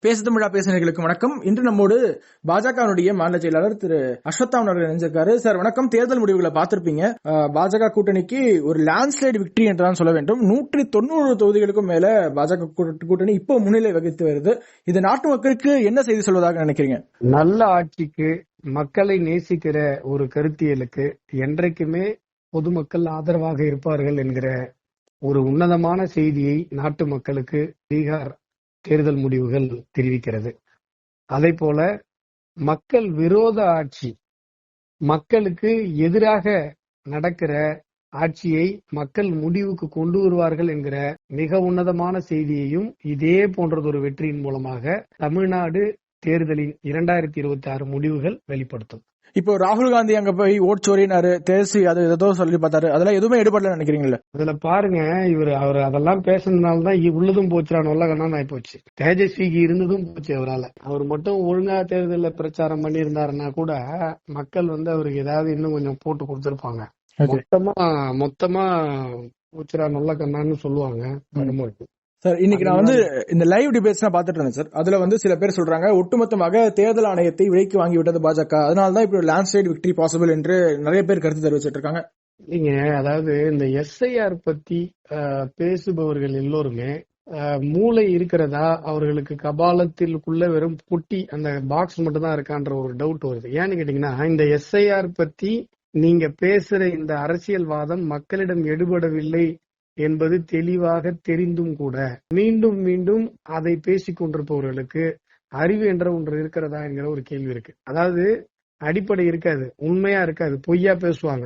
பேசுதமிழா பேசினர்களுக்கு வணக்கம். இன்று நம்மோடு பாஜகவுடைய மாநில செயலாளர் திரு அஸ்வத்தாமன் அவர்கள் இணைஞ்சிருக்காரு. சார் வணக்கம். தேர்தல் முடிவுகளை பார்த்திருப்பீங்க. பாஜக கூட்டணிக்கு ஒரு லேண்ட்ஸ்லைட் விக்டரி என்றுதான் சொல்ல வேண்டும். 190 தொகுதிகளுக்கும் மேல பாஜக கூட்டணி இப்போ முன்னிலை வகித்து வருது. இது நாட்டு மக்களுக்கு என்ன செய்தி சொல்வதாக நினைக்கிறீங்க? நல்ல ஆட்சிக்கு, மக்களை நேசிக்கிற ஒரு கருத்தியலுக்கு என்றைக்குமே பொதுமக்கள் ஆதரவாக இருப்பார்கள் என்கிற ஒரு உன்னதமான செய்தியை நாட்டு மக்களுக்கு பீகார் தேர்தல் முடிவுகள் தெரிவிக்கிறது. அதே போல மக்கள் விரோத ஆட்சி, மக்களுக்கு எதிராக நடக்கிற ஆட்சியை மக்கள் முடிவுக்கு கொண்டு வருவார்கள் என்கிற மிக உன்னதமான செய்தியையும் இதே போன்றதொரு வெற்றியின் மூலமாக தமிழ்நாடு தேர்தலின் 2026 முடிவுகள் வெளிப்படுத்தும். இப்போ ராகுல் காந்தி அங்க போய் ஓட் சோரினாரு, தேசி அது ஏதோ சொல்லி பார்த்தாரு, அதெல்லாம் எதுவுமே எடுபடல நினைக்கிறீங்களா? அதுல பாருங்க, அவர் அதெல்லாம் பேசுனதுனாலதான் உள்ளதும் போச்சு, நல்ல கண்ணா போச்சு. தேஜஸ்விக்கு இருந்ததும் போச்சு. அவர் மட்டும் ஒழுங்கா தேர்தலில் பிரச்சாரம் பண்ணி இருந்தாருன்னா கூட மக்கள் அவருக்கு ஏதாவது இன்னும் கொஞ்சம் போட்டு கொடுத்திருப்பாங்க. மொத்தமா போச்சுரா நல்ல கண்ணான்னு சொல்லுவாங்க. சார், இன்னைக்கு நான் இந்த லைவ் டிபேட்ஸ் பாத்துட்டு இருந்தேன் சார். அதுல சில பேர் சொல்றாங்க ஒட்டுமொத்தமாக தேர்தல் ஆணையத்தை விலைக்கு வாங்கி விட்டது பாஜக, அதனாலதான் இப்ப லேண்ட்ஸ்லைட் விக்டரி பாசிபிள் என்று நிறைய பேர் கருத்து தெரிவிச்சிட்டு இருக்காங்க. நீங்க அதாவது இந்த எஸ்ஐஆர் பத்தி பேசுபவர்கள் எல்லோருமே மூளை இருக்கிறதா, அவர்களுக்கு கபாலத்திற்குள்ள வெறும் பொட்டி அந்த பாக்ஸ் மட்டும் தான் இருக்கான்ற ஒரு டவுட் வருது. ஏன்னு கேட்டீங்கன்னா, இந்த எஸ்ஐஆர் பத்தி நீங்க பேசுற இந்த அரசியல்வாதம் மக்களிடம் எடுபடவில்லை என்பது தெளிவாக தெரிந்தும் கூட மீண்டும் மீண்டும் அதை பேசிக் கொண்டிருப்பவர்களுக்கு அறிவு என்ற ஒன்று இருக்கிறதா என்கிற ஒரு கேள்வி இருக்கு. அதாவது அடிப்படை இருக்காது, உண்மையா இருக்காது, பொய்யா பேசுவாங்க.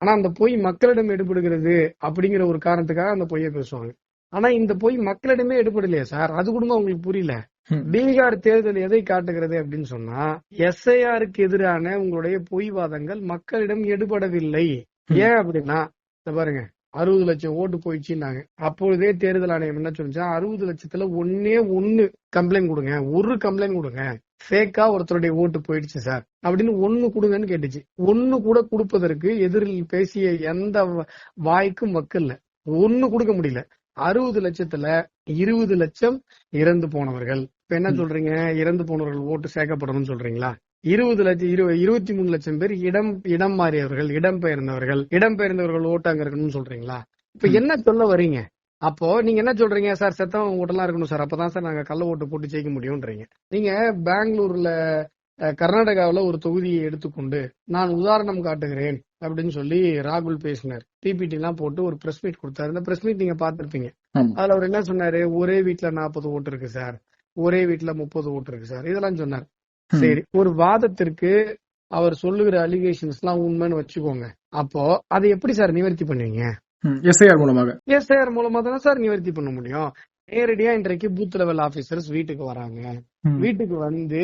ஆனா அந்த பொய் மக்களிடம் எடுபடுகிறது அப்படிங்கிற ஒரு காரணத்துக்காக அந்த பொய்யா பேசுவாங்க. ஆனா இந்த பொய் மக்களிடமே எடுபடலையா சார்? அது கூட உங்களுக்கு புரியல. பீகார் தேர்தல் எதை காட்டுகிறது அப்படின்னு சொன்னா, எஸ்ஐஆருக்கு எதிரான உங்களுடைய பொய்வாதங்கள் மக்களிடம் எடுபடவில்லை. ஏன் அப்படின்னா, பாருங்க, 60 லட்சம் ஓட்டு போயிடுச்சுன்னாங்க. அப்பொழுதே தேர்தல் ஆணையம் என்ன சொல்லிச்சா, 60 லட்சத்துல ஒன்னு கம்ப்ளைண்ட் கொடுங்க, ஒரு கம்ப்ளைண்ட் கொடுங்க, ஃபேக்கா ஒருத்தருடைய ஓட்டு போயிடுச்சு சார் அப்படின்னு ஒன்னு கொடுங்கன்னு கேட்டுச்சு. ஒன்னு கூட கொடுப்பதற்கு எதிரில் பேசிய எந்த வாய்க்கும் வக்கில்ல, ஒன்னு கொடுக்க முடியல. 60 லட்சத்துல 20 லட்சம் இறந்து போனவர்கள். இப்ப என்ன சொல்றீங்க, இறந்து போனவர்கள் ஓட்டு சேர்க்கப்படணும்னு சொல்றீங்களா? 23 லட்சம் பேர் இடம் மாறியவர்கள், இடம்பெயர்ந்தவர்கள் ஓட்டு அங்க இருக்கணும்னு சொல்றீங்களா? இப்ப என்ன சொல்ல வரீங்க? அப்போ நீங்க என்ன சொல்றீங்க சார், செத்தவங்க ஓட்டெல்லாம் இருக்கணும் சார், அப்பதான் சார் நாங்க கள்ள ஓட்டு போட்டு ஜெயிக்க முடியும்ன்றீங்க. நீங்க பெங்களூர்ல கர்நாடகாவில ஒரு தொகுதியை எடுத்துக்கொண்டு நான் உதாரணம் காட்டுகிறேன் அப்படின்னு சொல்லி ராகுல் பேசினார். பிபிடி எல்லாம் போட்டு ஒரு பிரஸ் மீட் கொடுத்தாரு. இந்த பிரஸ் மீட் நீங்க பாத்திருப்பீங்க. அதுல அவர் என்ன சொன்னாரு, ஒரே வீட்டுல 40 ஓட்டு இருக்கு சார், ஒரே வீட்டுல 30 ஓட்டு இருக்கு சார், இதெல்லாம் சொன்னார். சரி, ஒரு வாதத்திற்கு அவர் சொல்லுகிற அலிகேஷன்ஸ் எல்லாம் உண்மைன்னு வச்சுக்கோங்க. அப்போ அதை எப்படி சார் நிவர்த்தி பண்ணுவீங்க? எஸ்ஐஆர் மூலமா தானே சார் நிவர்த்தி பண்ண முடியும். நேரடியா இன்றைக்கு பூத் லெவல் ஆபீசர்ஸ் வீட்டுக்கு வராங்க. வீட்டுக்கு வந்து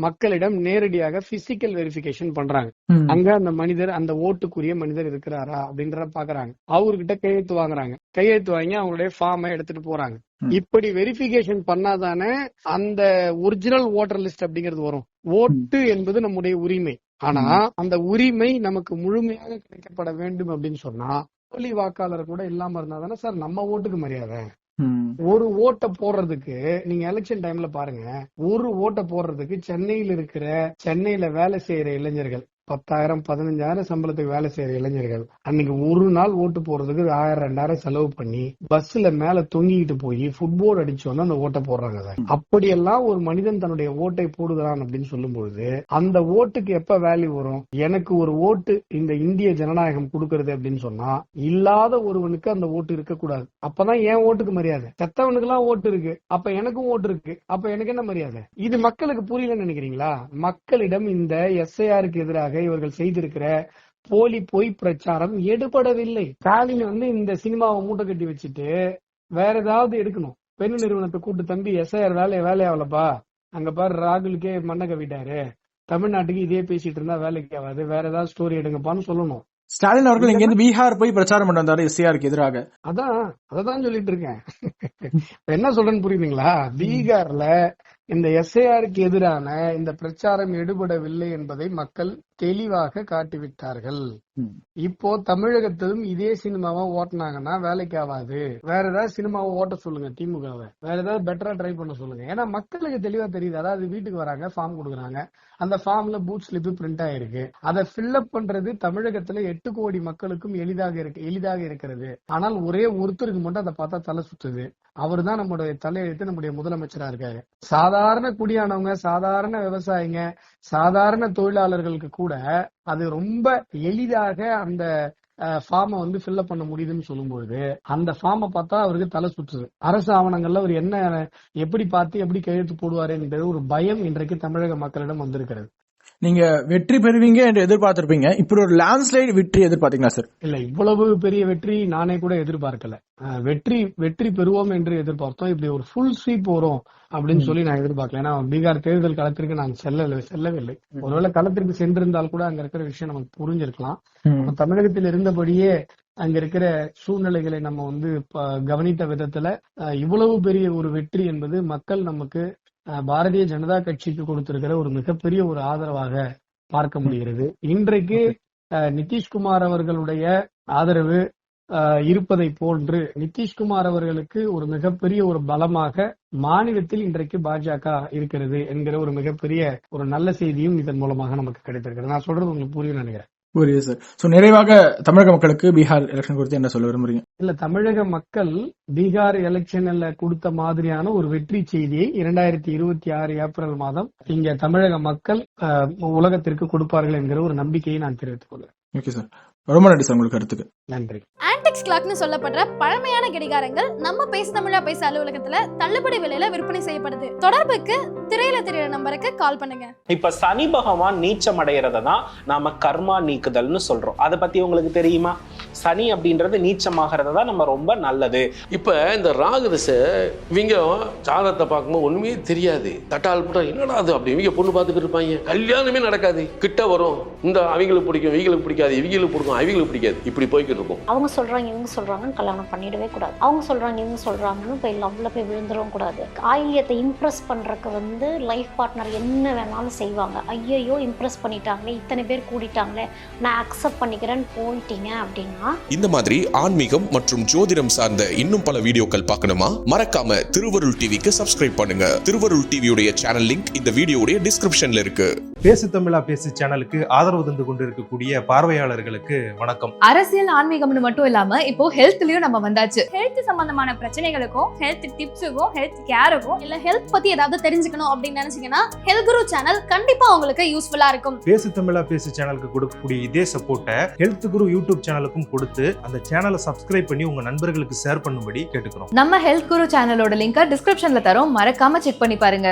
மக்களிடம் நேரடியாக பிசிக்கல் வெரிஃபிகேஷன் பண்றாங்க. அங்க அந்த மனிதர், அந்த ஓட்டுக்குரிய மனிதர் இருக்கிறாரா அப்படின்ற பாக்குறாங்க. அவர்கிட்ட கையெழுத்து வாங்குறாங்க. கையெழுத்து வாங்கி அவங்களுடைய ஃபார்மை எடுத்துட்டு போறாங்க. இப்படி வெரிஃபிகேஷன் பண்ணாதானே அந்த ஒரிஜினல் ஓட்டர் லிஸ்ட் அப்படிங்கிறது வரும். ஓட்டு என்பது நம்முடைய உரிமை. ஆனா அந்த உரிமை நமக்கு முழுமையாக கிடைக்கப்பட வேண்டும் அப்படின்னு சொன்னா போலி வாக்காளர் கூட இல்லாம இருந்தா தானே சார் நம்ம ஓட்டுக்கு மரியாதை. ஒரு ஓட்டை போடுறதுக்கு நீங்க எலெக்ஷன் டைம்ல பாருங்க, ஒரு ஓட்டை போடுறதுக்கு சென்னையில வேலை செய்யற இளைஞர்கள் 10,000 15,000 சம்பளத்துக்கு வேலை செய்யற இளைஞர்கள் அன்னைக்கு ஒரு நாள் ஓட்டு போடுறதுக்கு 1000-2000 செலவு பண்ணி பஸ்ல மேல தொங்கிட்டு போய் ஃபுட்போர்டு அடிச்சு வந்து அந்த ஓட்டை போடுறாங்க. அப்படியெல்லாம் ஒரு மனிதன் தன்னுடைய ஓட்டை போடுகிறான் அப்படின்னு சொல்லும் பொழுது அந்த ஓட்டுக்கு எப்ப வேல்யூ வரும்? எனக்கு ஒரு ஓட்டு இந்த இந்திய ஜனநாயகம் கொடுக்கறது அப்படின்னு சொன்னா இல்லாத ஒருவனுக்கு அந்த ஓட்டு இருக்கக்கூடாது. அப்பதான் என் ஓட்டுக்கு மரியாதை. செத்தவனுக்கு எல்லாம் ஓட்டு இருக்கு, அப்ப எனக்கும் ஓட்டு இருக்கு, அப்ப எனக்கு என்ன மரியாதை? இது மக்களுக்கு புரியலன்னு நினைக்கிறீங்களா? மக்களிடம் இந்த எஸ்ஐஆருக்கு எதிராக இவர்கள் செய்திருக்கிற போலி பொய் பிரச்சாரம் எடுபடவில்லை. ஸ்டாலின் இந்த சினிமாவை மூட்டை கட்டி வச்சுட்டு வேற ஏதாவது எடுக்கணும். பெண் நிறுவனத்தை கூட்டு, தம்பி எஸ்ஐஆர் வேலையாவலப்பா, அங்க பாரு ராகுலுக்கே மண்ணை கவிட்டாரு, தமிழ்நாட்டுக்கு இதே பேசிட்டு இருந்தா வேலைக்கு ஆகாது, வேற ஏதாவது ஸ்டோரி எடுங்கப்பான்னு சொல்லணும். ஸ்டாலின் அவர்கள் இங்க இருந்து பீகார் போய் பிரச்சாரம் பண்ண வந்தாரு எஸ்ஐஆருக்கு எதிராக. அதான் சொல்லிட்டு இருக்கேன். என்ன சொல்றேன்னு புரியுதுங்களா? பீகார்ல இந்த எஸ்ஐஆருக்கு எதிரான இந்த பிரச்சாரம் எடுபடவில்லை என்பதை மக்கள் தெளிவாக காட்டிவிட்டார்கள். இப்போ தமிழகத்திலும் இதே சினிமாவை ஓட்டினாங்கன்னா வேலைக்கு ஆகாது. வேற ஏதாவது சினிமாவை ஓட்ட சொல்லுங்க திமுகவை, வேற ஏதாவது பெட்டரா ட்ரை பண்ண சொல்லுங்க. ஏன்னா மக்களுக்கு தெளிவா தெரியுது. அதாவது வீட்டுக்கு வராங்க, ஃபார்ம் கொடுக்குறாங்க, அந்த ஃபார்ம்ல பூத் ஸ்லிப் பிரிண்ட் ஆயிருக்கு. அதை ஃபில்அப் பண்றது தமிழகத்துல 8 கோடி மக்களுக்கும் எளிதாக இருக்கிறது. ஆனால் ஒரே ஒருத்தருக்கு மட்டும் அதை பார்த்தா தலை சுத்துது. அவர் தான் நம்முடைய தலையெழுத்து, நம்முடைய முதலமைச்சரா இருக்காரு. சாதாரண குடியானவங்க, சாதாரண விவசாயிங்க, சாதாரண தொழிலாளர்களுக்கு கூட அது ரொம்ப எளிதாக அந்த ஃபார்மை வந்து ஃபில்அப் பண்ண முடியுதுன்னு சொல்லும்போது அந்த ஃபார்மை பார்த்தா அவருக்கு தலை சுற்றுது. அரசு ஆவணங்கள்ல அவர் என்ன எப்படி பார்த்து எப்படி கையெழுத்து போடுவாரு என்ற ஒரு பயம் இன்றைக்கு தமிழக மக்களிடம் வந்திருக்கிறது. நீங்க வெற்றி பெறுவீங்க என்று எதிர்பார்த்திருப்பீங்க, இப்படி ஒரு லேண்ட்ஸ்லைடு வெற்றி எதிர்பார்த்தீங்களா சார்? இல்ல, இவ்வளவு பெரிய வெற்றி நானே கூட எதிர்பார்க்கல. வெற்றி பெறுவோம் என்று எதிர்பார்த்தோம். இப்படி ஒரு ஃபுல் ஸ்வீப் வரும் அப்படின்னு சொல்லி நான் எதிர்பார்க்கல. ஏன்னா பீகார் தேர்தல் களத்திற்கு நான் செல்லவில்லை. ஒருவேளை களத்திற்கு சென்றிருந்தால் கூட அங்க இருக்கிற விஷயம் நமக்கு புரிஞ்சிருக்கலாம். தமிழகத்தில் இருந்தபடியே அங்க இருக்கிற சூழ்நிலைகளை நம்ம வந்து கவனித்த விதத்துல இவ்வளவு பெரிய ஒரு வெற்றி என்பது மக்கள் நமக்கு பாரதிய ஜனதா கட்சிக்கு கொடுத்திருக்கிற ஒரு மிகப்பெரிய ஒரு ஆதரவாக பார்க்க முடிகிறது. இன்றைக்கு நிதிஷ்குமார் அவர்களுடைய ஆதரவு இருப்பதை போன்று நிதிஷ்குமார் அவர்களுக்கு ஒரு மிகப்பெரிய ஒரு பலமாக மாநிலத்தில் இன்றைக்கு பாஜக இருக்கிறது என்கிற ஒரு மிகப்பெரிய ஒரு நல்ல செய்தியும் இதன் மூலமாக நமக்கு கிடைத்திருக்கிறது. நான் சொல்றது உங்களுக்கு புரியும் நினைக்கிறேன். புரியுது சார். சோ நிறைவாக தமிழக மக்களுக்கு பீகார் எலெக்ஷன் குறித்து என்ன சொல்ல விரும்புறீங்க? இல்ல, தமிழக மக்கள் பீகார் எலெக்ஷன்ல கொடுத்த மாதிரியான ஒரு வெற்றி செய்தியை 2026 ஏப்ரல் மாதம் இங்க தமிழக மக்கள் உலகத்திற்கு கொடுப்பார்கள் என்கிற ஒரு நம்பிக்கையை நான் தெரிவித்துக் கொள்கிறேன். ஓகே சார், ரொம்ப நன்றி சார் உங்களுக்கு கருத்துக்கு. நன்றி. ஆன்டிக்ஸ் கிளாக்னு சொல்லப்படுற பழமையான கடிகாரங்கள் நம்ம பேச தமிழா பேச அலுவலகத்துல தள்ளுபடி விலையில விற்பனை செய்யப்படுது. தொடர்புக்கு திரையில தெரியற நம்பருக்கு கால் பண்ணுங்க. இப்ப சனி பகவான் நீச்சம் அடைகிறத தான் நாம கர்மா நீக்குதல்னு சொல்றோம். அதை பத்தி உங்களுக்கு தெரியுமா? சனி அப்படின்றது நீச்சமாகிறத தான் நம்ம ரொம்ப நல்லது. இப்ப இந்த ராகு திசை இவங்க ஜாதகத்தை பார்க்கும்போது ஒண்ணுமே தெரியாது. தட்டால் போட்டா என்னடா அது அப்படி இவங்க பொண்ணு பார்த்துட்டு இருப்பாங்க, கல்யாணமே நடக்காது. கிட்ட வரும், இந்த அவங்களுக்கு பிடிக்கும், இவங்களுக்கு பிடிக்காது, இவங்களுக்கு பிடிக்கும், அவங்களுக்கு பிடிக்காது, இப்படி போய்கிட்டு இருக்கும். அவங்க சொல்றாங்க இவங்க சொல்றாங்கன்னு கல்யாணம் பண்ணிடவே கூடாது. அவங்க சொல்றாங்க இவங்க சொல்றாங்கன்னு போய் லவ்ல போய் விழுந்துடவும் கூடாது. ஆயிலியத்தை இம்ப்ரெஸ் பண்றதுக்கு வந்து லைஃப் பார்ட்னர் என்ன வேணாலும் செய்வாங்க. ஐயோ இம்ப்ரெஸ் பண்ணிட்டாங்களே, இத்தனை பேர் கூடிட்டாங்களே, நான் அக்செப்ட் பண்ணிக்கிறேன்னு போயிட்டீங்க அப்படின்னா. இந்த மாதிரி ஆன்மீகம் மற்றும் ஜோதிடம் சார்ந்த இன்னும் பல வீடியோக்கள் பார்க்கணுமா? மறக்காம திருவருள் டிவிக்கு சப்ஸ்கிரைப் பண்ணுங்க. திருவருள் டிவியுடைய சேனல் லிங்க் இந்த வீடியோடைய டிஸ்கிரிப்ஷன்ல இருக்கு. பேசு தமிழா பேசு சேனலுக்கு ஆதரவு தந்து கொண்டிருக்கக்கூடிய பார்வையாளர்களுக்கு வணக்கம். அரசியல் ஆன்மீகம்னு மட்டும் இல்லாம இப்போ ஹெல்த்லயும் நம்ம வந்தாச்சு. ஹெல்த் சம்பந்தமான பிரச்சனைகளுக்கும், ஹெல்த் டிப்ஸுக்கும், ஹெல்த் கேருக்கும், இல்ல ஹெல்த் பத்தி ஏதாவது தெரிஞ்சுக்கணும் அப்படின்னு நினைச்சீங்கன்னா ஹெல்த் குரு சேனல் கண்டிப்பா உங்களுக்கு யூஸ்ஃபுல்லா இருக்கும். பேசு தமிழா பேசு சேனலுக்கு கொடுக்கக்கூடிய இதே சப்போர்ட்டை ஹெல்த் குரு யூடியூப் சேனலுக்கும் கொடுத்து அந்த சேனலை சப்ஸ்கிரைப் பண்ணி உங்க நண்பர்களுக்கு ஷேர் பண்ணும்படி கேட்டுக்கிறோம். நம்ம ஹெல்த் குரு சேனலோட லிங்கை டிஸ்கிரிப்ஷன்ல தரோம், மறக்காம செக் பண்ணி பாருங்க.